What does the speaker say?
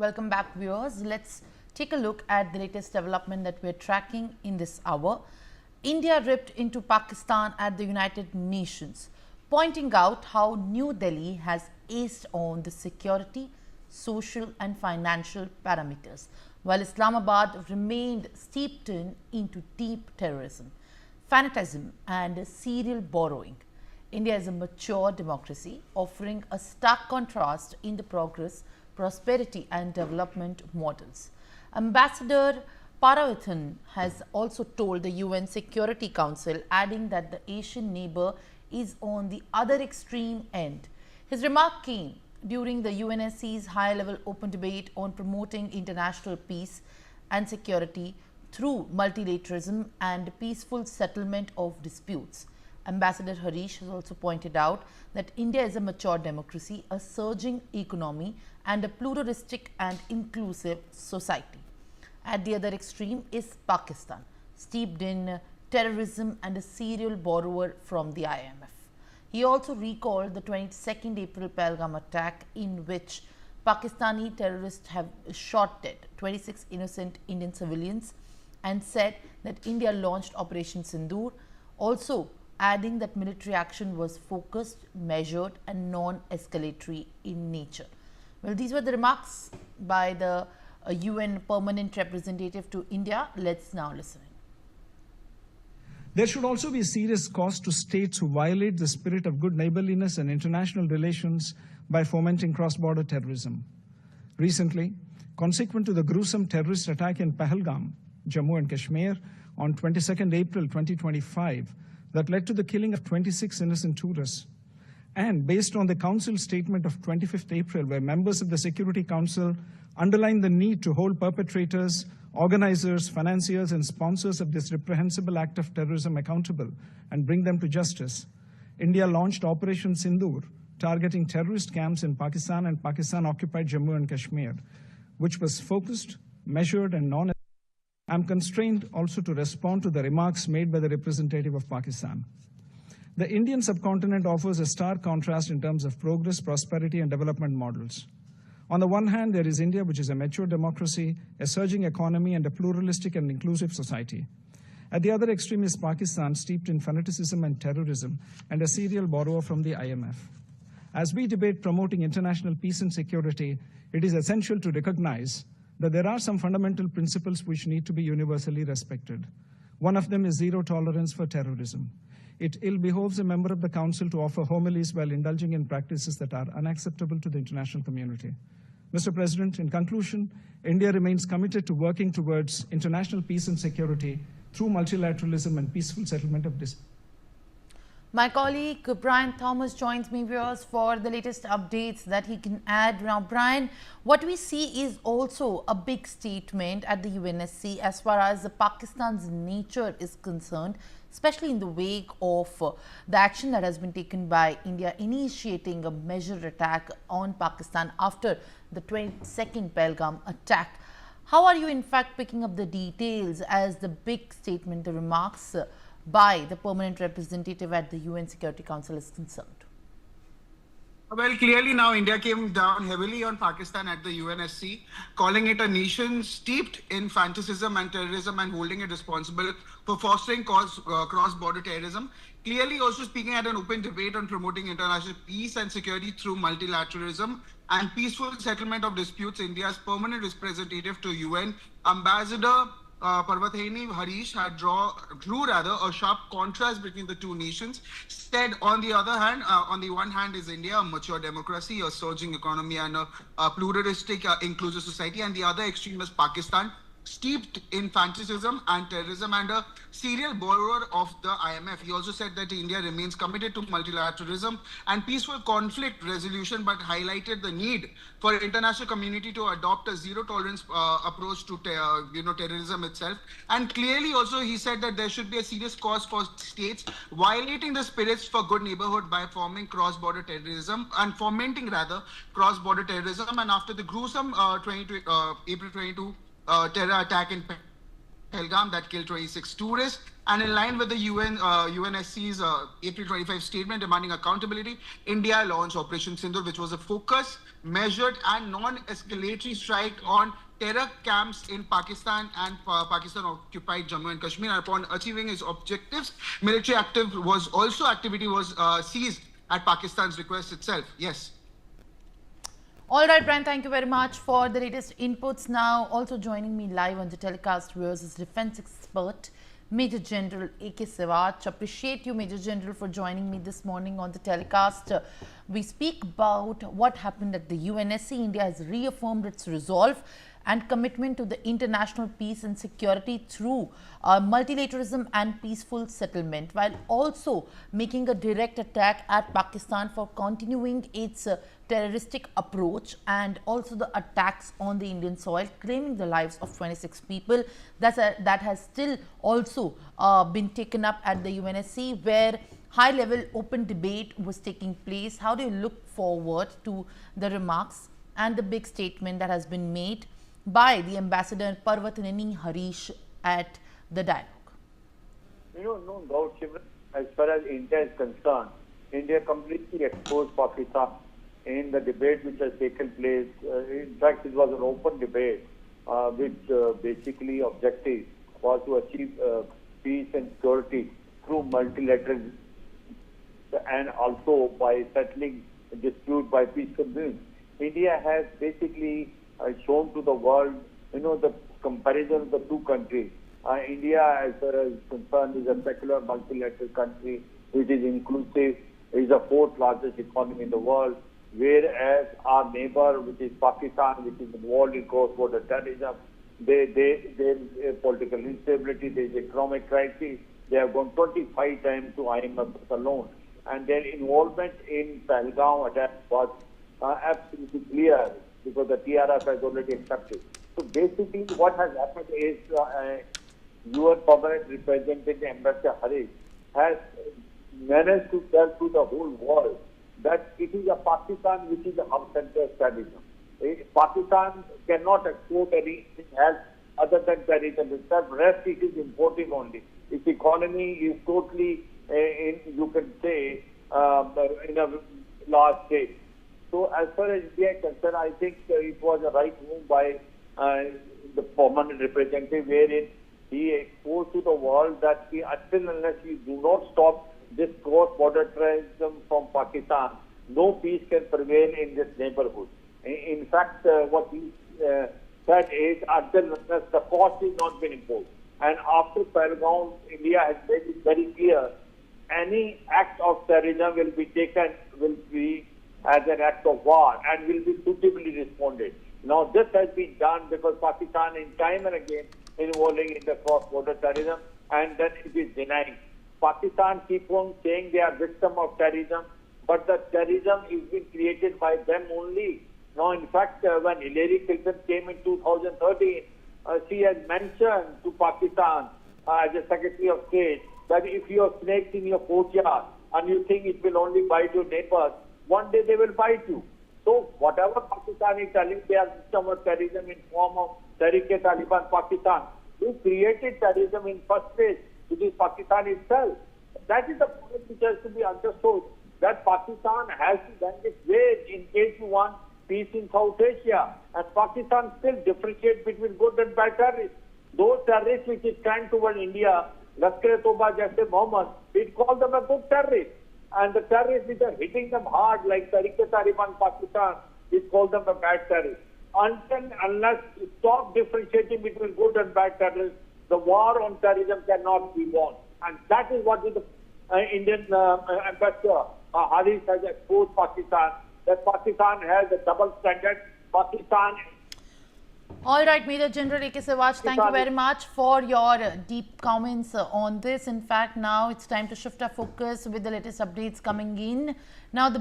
Welcome back, viewers. Let's take a look at the latest development that we're tracking in this hour. India ripped into Pakistan at the United Nations, pointing out how New Delhi has aced on the security, social and financial parameters, while Islamabad remained steeped into deep terrorism, fanaticism and serial borrowing. India is a mature democracy, offering a stark contrast in the progress, prosperity and development models. Ambassador Parvathaneni has also told the UN Security Council, adding that the Asian neighbor is on the other extreme end. His remark came during the UNSC's high-level open debate on promoting international peace and security through multilateralism and peaceful settlement of disputes. Ambassador Harish has also pointed out that India is a mature democracy, a surging economy and a pluralistic and inclusive society. At the other extreme is Pakistan, steeped in terrorism and a serial borrower from the IMF. He also recalled the 22nd April Pahalgam attack, in which Pakistani terrorists have shot dead 26 innocent Indian civilians, and said that India launched Operation Sindoor, also adding that military action was focused, measured and non-escalatory in nature. Well, these were the remarks by the UN permanent representative to India. Let's now listen. There should also be a serious cost to states who violate the spirit of good neighborliness and international relations by fomenting cross-border terrorism. Recently, consequent to the gruesome terrorist attack in Pahalgam, Jammu and Kashmir, on 22nd April 2025, that led to the killing of 26 innocent tourists. And based on the Council statement of 25th April, where members of the Security Council underlined the need to hold perpetrators, organizers, financiers, and sponsors of this reprehensible act of terrorism accountable and bring them to justice, India launched Operation Sindoor, targeting terrorist camps in Pakistan and Pakistan-occupied Jammu and Kashmir, which was focused, measured, and non-. I'm constrained also to respond to the remarks made by the representative of Pakistan. The Indian subcontinent offers a stark contrast in terms of progress, prosperity, and development models. On the one hand, there is India, which is a mature democracy, a surging economy, and a pluralistic and inclusive society. At the other extreme is Pakistan, steeped in fanaticism and terrorism, and a serial borrower from the IMF. As we debate promoting international peace and security, it is essential to recognize that there are some fundamental principles which need to be universally respected. One of them is zero tolerance for terrorism. It ill behoves a member of the Council to offer homilies while indulging in practices that are unacceptable to the international community. Mr. President, in conclusion, India remains committed to working towards international peace and security through multilateralism and peaceful settlement of disputes. My colleague Brian Thomas joins me, viewers, for the latest updates that he can add. Now, Brian, what we see is also a big statement at the UNSC as far as Pakistan's nature is concerned, especially in the wake of the action that has been taken by India initiating a measured attack on Pakistan after the 22nd Pahalgam attack. How are you in fact picking up the details as the big statement, the remarks by the permanent representative at the UN Security Council is concerned? Well, clearly now India came down heavily on Pakistan at the UNSC, calling it a nation steeped in fanaticism and terrorism and holding it responsible for fostering cross-border terrorism. Clearly also speaking at an open debate on promoting international peace and security through multilateralism and peaceful settlement of disputes. India's permanent representative to UN, Ambassador Parvathaneni Harish, had drew a sharp contrast between the two nations. Said, on the other hand, on the one hand is India, a mature democracy, a surging economy, and a pluralistic, inclusive society, and the other extreme is Pakistan, steeped in fanaticism and terrorism and a serial borrower of the IMF. He also said that India remains committed to multilateralism and peaceful conflict resolution, but highlighted the need for international community to adopt a zero tolerance approach to terrorism itself. And clearly also he said that there should be a serious cause for states violating the spirits for good neighborhood by forming cross-border terrorism and fomenting cross-border terrorism. And after the gruesome April 22 terror attack in Pahalgam that killed 26 tourists, And in line with the UNSC's April 25 statement demanding accountability, India launched Operation Sindoor, which was a focused, measured, and non-escalatory strike on terror camps in Pakistan and Pakistan-occupied Jammu and Kashmir. And upon achieving its objectives, military activity was seized at Pakistan's request itself. Yes. All right, Brian, thank you very much for the latest inputs. Now, also joining me live on the telecast viewers is defense expert Major General A.K. Cites. Appreciate you, Major General, for joining me this morning on the telecast. We speak about what happened at the UNSC. India has reaffirmed its resolve and commitment to the international peace and security through multilateralism and peaceful settlement, while also making a direct attack at Pakistan for continuing its terroristic approach and also the attacks on the Indian soil, claiming the lives of 26 people. That has still also been taken up at the UNSC, where high-level open debate was taking place. How do you look forward to the remarks and the big statement that has been made by the Ambassador Parvathaneni Harish at the dialogue? No doubt, Shivran, as far as India is concerned, India completely exposed Pakistan in the debate which has taken place. In fact, it was an open debate, which basically objective was to achieve peace and security through multilateralism and also by settling a dispute by peaceful means. India has basically shown to the world, the comparison of the two countries. India, as far as concerned, is a secular multilateral country which is inclusive, is the fourth largest economy in the world, whereas our neighbor, which is Pakistan, which is involved in cross-border terrorism, there is political instability, there is economic crisis. They have gone 25 times to IMF alone. And their involvement in Pahalgam attack was absolutely clear because the TRF has already accepted. So basically what has happened is your permanent representative, Ambassador Harish, has managed to tell to the whole world that it is a Pakistan which is a hub-center terrorism. Pakistan cannot export anything else other than terrorism itself. Rest it is importing only. Its economy is totally, you can say, in a large state. So as far as India is concerned, I think it was a right move by the permanent representative, wherein he exposed to the world that until unless we do not stop this cross-border terrorism from Pakistan, no peace can prevail in this neighborhood. In fact, what he said is until unless the cost is not been imposed. And after Pahalgam, India has made it very clear, any act of terrorism will be as an act of war and will be suitably responded. Now this has been done because Pakistan in time and again involving in the cross-border terrorism, and then it is denying. Pakistan keep on saying they are victim of terrorism, but the terrorism is being created by them only. Now in fact, when Hillary Clinton came in 2013, she has mentioned to Pakistan as a Secretary of State that if you have snakes in your courtyard and you think it will only bite your neighbors, one day they will bite you. So whatever Pakistan is telling, they are victim of terrorism in form of Tehrik-e-Taliban Pakistan. Who created terrorism in first place? It is Pakistan itself. That is the point which has to be understood, that Pakistan has to bend its ways in case you want peace in South Asia. And Pakistan still differentiates between good and bad terrorists. Those terrorists which stand toward India, Lashkar-e-Toba, Jaise Mohammed, we call them a good terrorist. And the terrorists which are hitting them hard, like Tehrik-e-Taliban Pakistan, we call them a bad terrorist. Unless you stop differentiating between good and bad terrorists, the war on terrorism cannot be won. And that is what the Indian Ambassador Harish has exposed Pakistan, that Pakistan has a double standard. Pakistan. All right, Major General A.K. Cites, thank you very much for your deep comments on this. In fact, now it's time to shift our focus with the latest updates coming in. Now, the